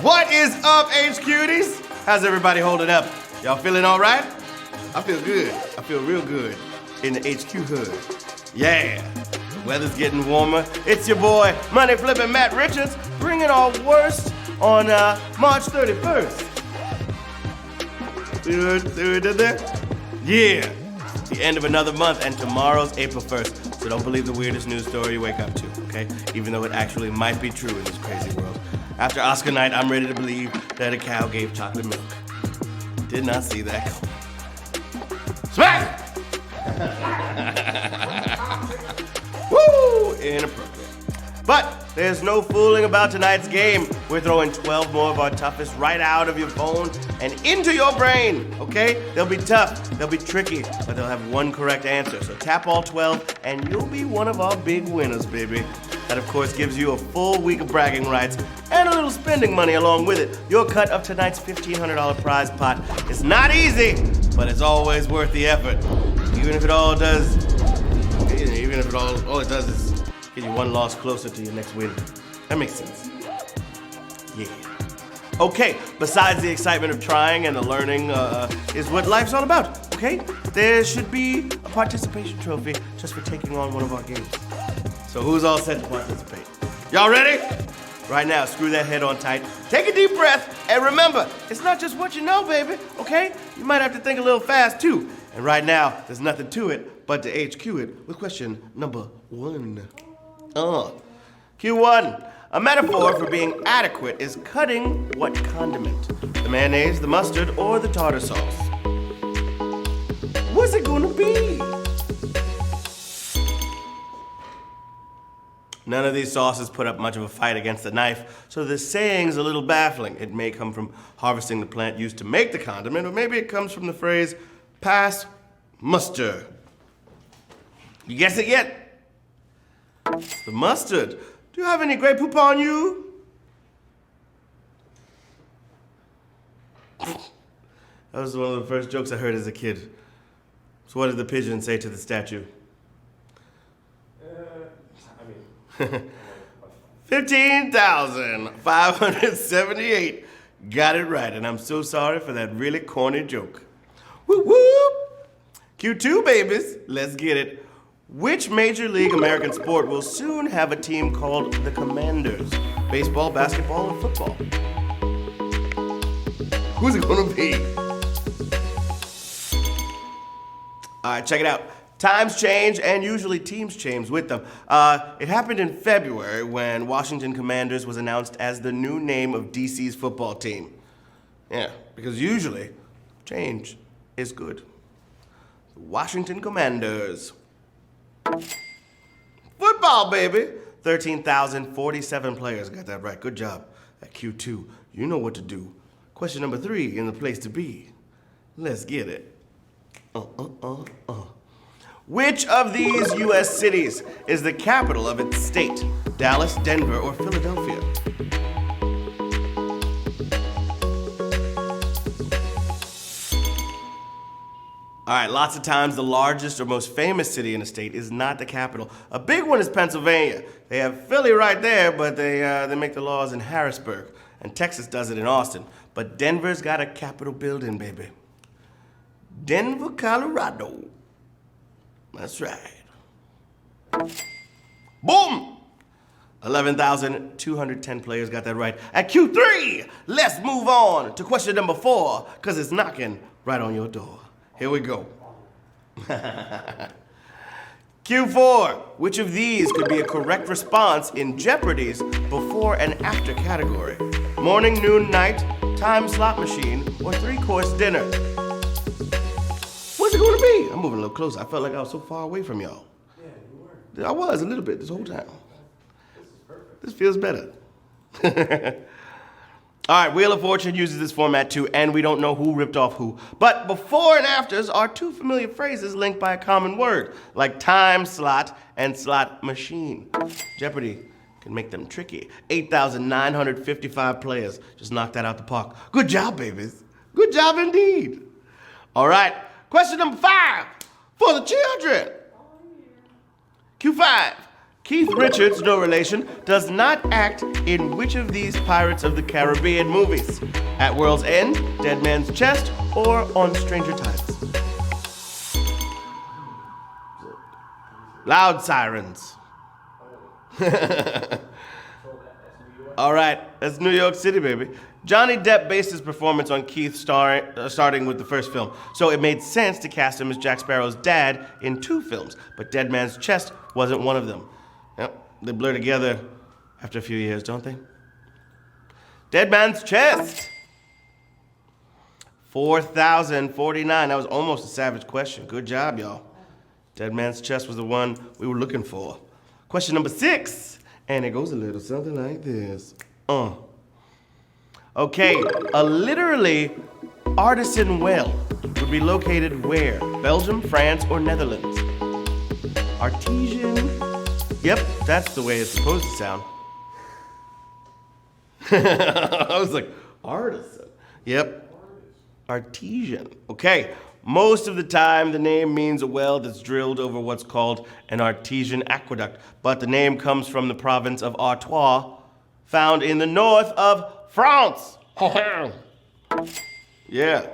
What is up, HQties? How's everybody holding up? Y'all feeling all right? I feel good. I feel real good in the HQ hood. Yeah, the weather's getting warmer. It's your boy, Money Flippin' Matt Richards, bringing our worst on March 31st. See what we did there? Yeah, the end of another month, and tomorrow's April 1st. So don't believe the weirdest news story you wake up to, okay? Even though it actually might be true in this crazy world. After Oscar night, I'm ready to believe that a cow gave chocolate milk. Did not see that coming. Smack! Woo! Inappropriate. But there's no fooling about tonight's game. We're throwing 12 more of our toughest right out of your phone and into your brain, okay? They'll be tough, they'll be tricky, but they'll have one correct answer. So tap all 12 and you'll be one of our big winners, baby. That, of course, gives you a full week of bragging rights and a little spending money along with it. Your cut of tonight's $1,500 prize pot is not easy, but it's always worth the effort. Even if it all it does is get you one loss closer to your next win. That makes sense. Yeah. Okay, besides the excitement of trying and the learning is what life's all about, okay? There should be a participation trophy just for taking on one of our games. So who's all set to participate? Y'all ready? Right now, screw that head on tight. Take a deep breath, and remember, it's not just what you know, baby, okay? You might have to think a little fast, too. And right now, there's nothing to it but to HQ it with question number 1. Q1. A metaphor for being adequate is cutting what condiment? The mayonnaise, the mustard, or the tartar sauce? What's it gonna be? None of these sauces put up much of a fight against the knife, so the saying's a little baffling. It may come from harvesting the plant used to make the condiment, or maybe it comes from the phrase, pass muster. You guess it yet? It's the mustard. Do you have any Grey Poupon on you? That was one of the first jokes I heard as a kid. So what did the pigeon say to the statue? 15,578. Got it right, and I'm so sorry for that really corny joke. Whoop whoop! Q2, babies, let's get it. Which Major League American sport will soon have a team called the Commanders? Baseball, basketball, or football? Who's it gonna be? All right, check it out. Times change, and usually teams change with them. It happened in February when Washington Commanders was announced as the new name of DC's football team. Yeah, because usually change is good. Washington Commanders. Football, baby. 13,047 players. Got that right. Good job. At Q2, you know what to do. Question number 3 in the place to be. Let's get it. Which of these U.S. cities is the capital of its state? Dallas, Denver, or Philadelphia? All right, lots of times the largest or most famous city in a state is not the capital. A big one is Pennsylvania. They have Philly right there, but they make the laws in Harrisburg. And Texas does it in Austin. But Denver's got a Capitol building, baby. Denver, Colorado. That's right. Boom! 11,210 players got that right. At Q3, let's move on to question number 4, because it's knocking right on your door. Here we go. Q4, which of these could be a correct response in Jeopardy's before and after category? Morning, noon, night, time slot machine, or 3-course dinner? What's it going to be? I'm moving a little closer. I felt like I was so far away from y'all. Yeah, you were. I was a little bit this whole time. This is perfect. This feels better. All right, Wheel of Fortune uses this format too, and we don't know who ripped off who. But before and afters are two familiar phrases linked by a common word, like time slot and slot machine. Jeopardy can make them tricky. 8,955 players. Just knocked that out the park. Good job, babies. Good job indeed. All right, question number 5 for the children. Q5. Keith Richards, no relation, does not act in which of these Pirates of the Caribbean movies? At World's End, Dead Man's Chest, or on Stranger Tides? Loud sirens. All right, that's New York City, baby. Johnny Depp based his performance on Keith starting with the first film, so it made sense to cast him as Jack Sparrow's dad in 2 films, but Dead Man's Chest wasn't one of them. Yep, they blur together after a few years, don't they? Dead Man's Chest. 4,049. That was almost a savage question. Good job, y'all. Dead Man's Chest was the one we were looking for. Question number 6. And it goes a little something like this. Okay, a literally artisan well would be located where? Belgium, France, or Netherlands? Artesian. Yep, that's the way it's supposed to sound. I was like, artisan. Yep, artesian. Okay, most of the time the name means a well that's drilled over what's called an artesian aqueduct, but the name comes from the province of Artois, found in the north of France. Yeah.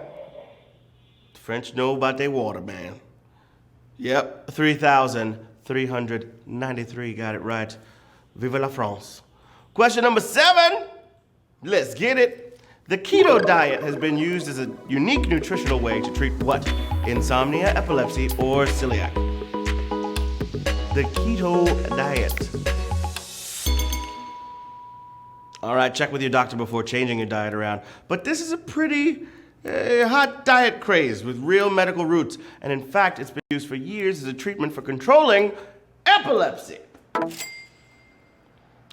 The French know about their water, man. Yep, 3,393 got it right. Vive la France. Question number 7. Let's get it. The keto diet has been used as a unique nutritional way to treat what? Insomnia, epilepsy, or celiac? The keto diet. All right, check with your doctor before changing your diet around. But this is a pretty hot diet craze with real medical roots. And in fact, it's been used for years as a treatment for controlling epilepsy. Yeah,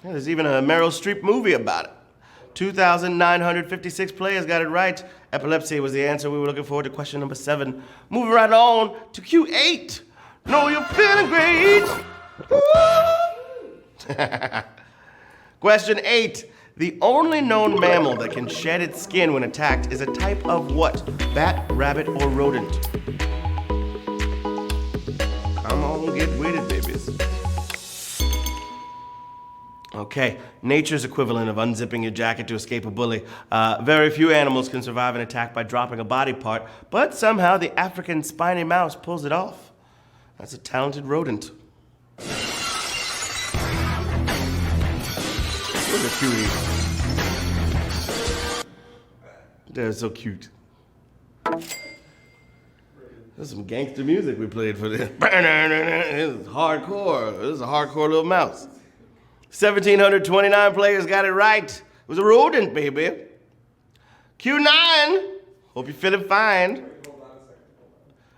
there's even a Meryl Streep movie about it. 2,956 players got it right. Epilepsy was the answer we were looking for to question number 7. Moving right on to Q8. Know you're feeling great. Question 8. The only known mammal that can shed its skin when attacked is a type of what? Bat, rabbit, or rodent? Come on, get with it, babies. Okay, nature's equivalent of unzipping your jacket to escape a bully. Very few animals can survive an attack by dropping a body part, but somehow the African spiny mouse pulls it off. That's a talented rodent. Look at cutie. They're so cute. This is some gangster music we played for this. This is hardcore. This is a hardcore little mouse. 1,729 players got it right. It was a rodent, baby. Q9. Hope you're feeling fine.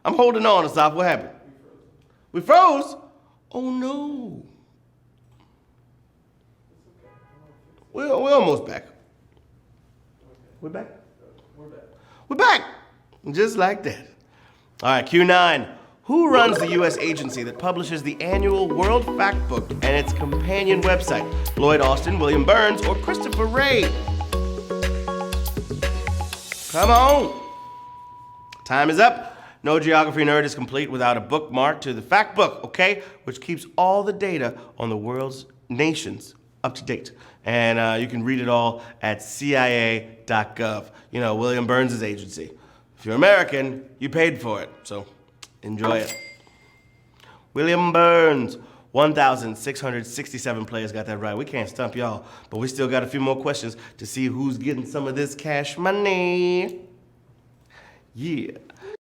I'm holding on, Asaf. What happened? We froze? Oh, no. We're almost back. We're back? We're back. Just like that. All right, Q9. Who runs the U.S. agency that publishes the annual World Factbook and its companion website? Lloyd Austin, William Burns, or Christopher Wray? Come on. Time is up. No geography nerd is complete without a bookmark to the fact book, okay? Which keeps all the data on the world's nations up to date. And you can read it all at CIA.gov. You know, William Burns' agency. If you're American, you paid for it, so enjoy it. William Burns, 1,667 players got that right. We can't stump y'all, but we still got a few more questions to see who's getting some of this cash money. Yeah.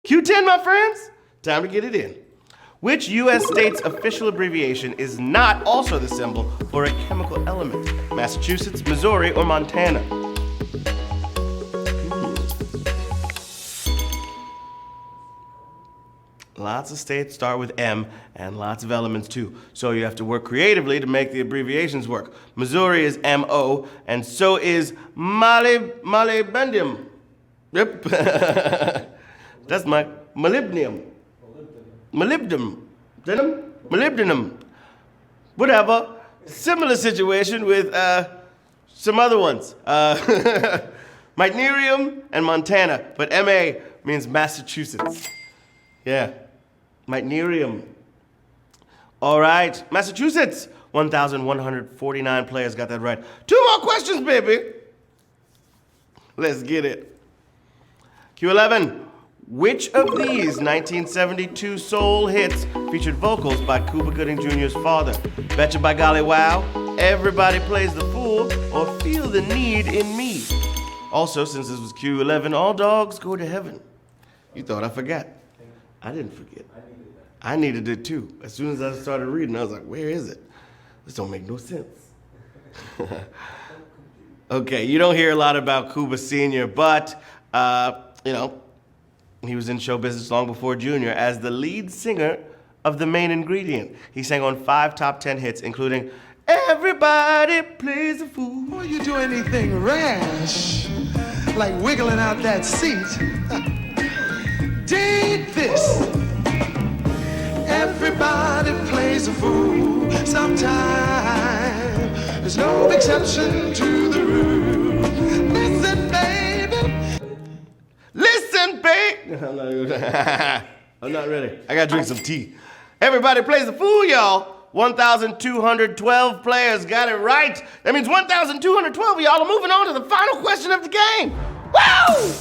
Q10, my friends, time to get it in. Which U.S. state's official abbreviation is not also the symbol for a chemical element? Massachusetts, Missouri, or Montana? Lots of states start with M, and lots of elements too. So you have to work creatively to make the abbreviations work. Missouri is M-O, and so is molybdenum. Yep. That's my molybdenum. Molybdenum. Whatever. Similar situation with some other ones. Meitnerium and Montana, but M-A means Massachusetts. Yeah. Meitnerium. All right. Massachusetts. 1,149 players got that right. 2 more questions, baby. Let's get it. Q11. Which of these 1972 soul hits featured vocals by Cuba Gooding Jr.'s father? Betcha by Golly Wow, Everybody Plays the Fool, or Feel the Need in Me? Also, since this was Q11, all dogs go to heaven. You thought I forgot. I didn't forget. I needed it too. As soon as I started reading, I was like, where is it? This don't make no sense. Okay, you don't hear a lot about Cuba Sr., but, you know, he was in show business long before Junior as the lead singer of The Main Ingredient. He sang on 5 top 10 hits, including Everybody Plays a Fool. Before you do anything rash, like wiggling out that seat, dig this. Everybody plays a fool sometime. There's no exception to the rule. Listen, baby. Listen, babe. I'm not ready. I gotta drink some tea. Everybody plays the fool, y'all. 1,212 players got it right. That means 1,212 of y'all are moving on to the final question of the game. Woo!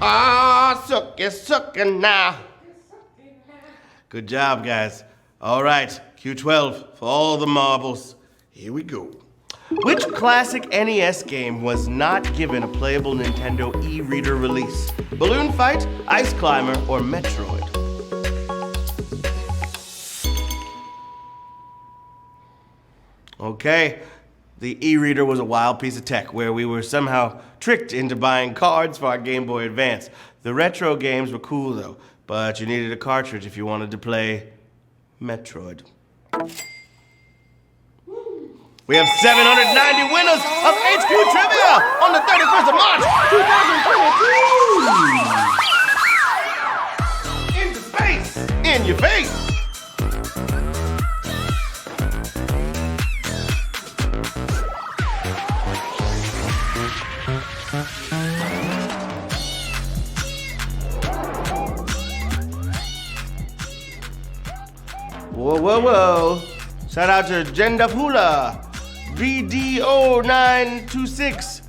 Ah, suckin' now. Good job, guys. All right, Q12 for all the marbles. Here we go. Which classic NES game was not given a playable Nintendo e-reader release? Balloon Fight, Ice Climber, or Metroid? Okay, the e-reader was a wild piece of tech where we were somehow tricked into buying cards for our Game Boy Advance. The retro games were cool though, but you needed a cartridge if you wanted to play Metroid. We have 790 winners of HQ Trivia on the 31st of March, 2022. Into space, in your face. Whoa, whoa, whoa. Shout out to Jendafula, VDO926,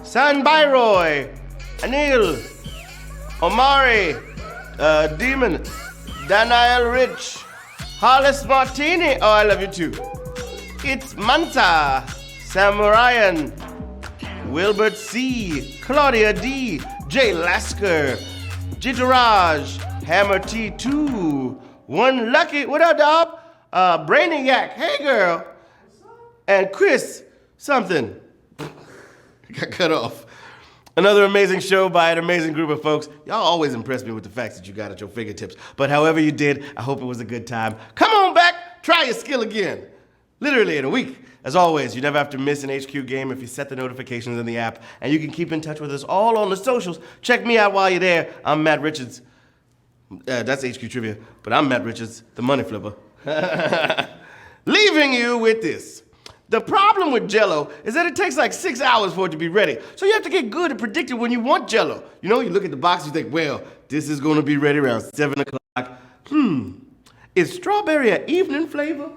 San Byroy, Anil, Omari, Demon, Daniel Rich, Hollis Martini, oh I love you too. It's Manta, Sam Ryan, Wilbert C., Claudia D., Jay Lasker, Jitaraj, Hammer T2, One Lucky, what up, dog? Brainiac, hey girl, and Chris something. Got cut off. Another amazing show by an amazing group of folks. Y'all always impress me with the facts that you got at your fingertips. But however you did, I hope it was a good time. Come on back, try your skill again. Literally in a week. As always, you never have to miss an HQ game if you set the notifications in the app. And you can keep in touch with us all on the socials. Check me out while you're there. I'm Matt Richards. That's HQ Trivia. But I'm Matt Richards, the money flipper. Leaving you with this. The problem with Jell-O is that it takes like 6 hours for it to be ready. So you have to get good at predicting when you want Jell-O. You know, you look at the box, you think, well, this is gonna be ready around 7 o'clock. Is strawberry an evening flavor?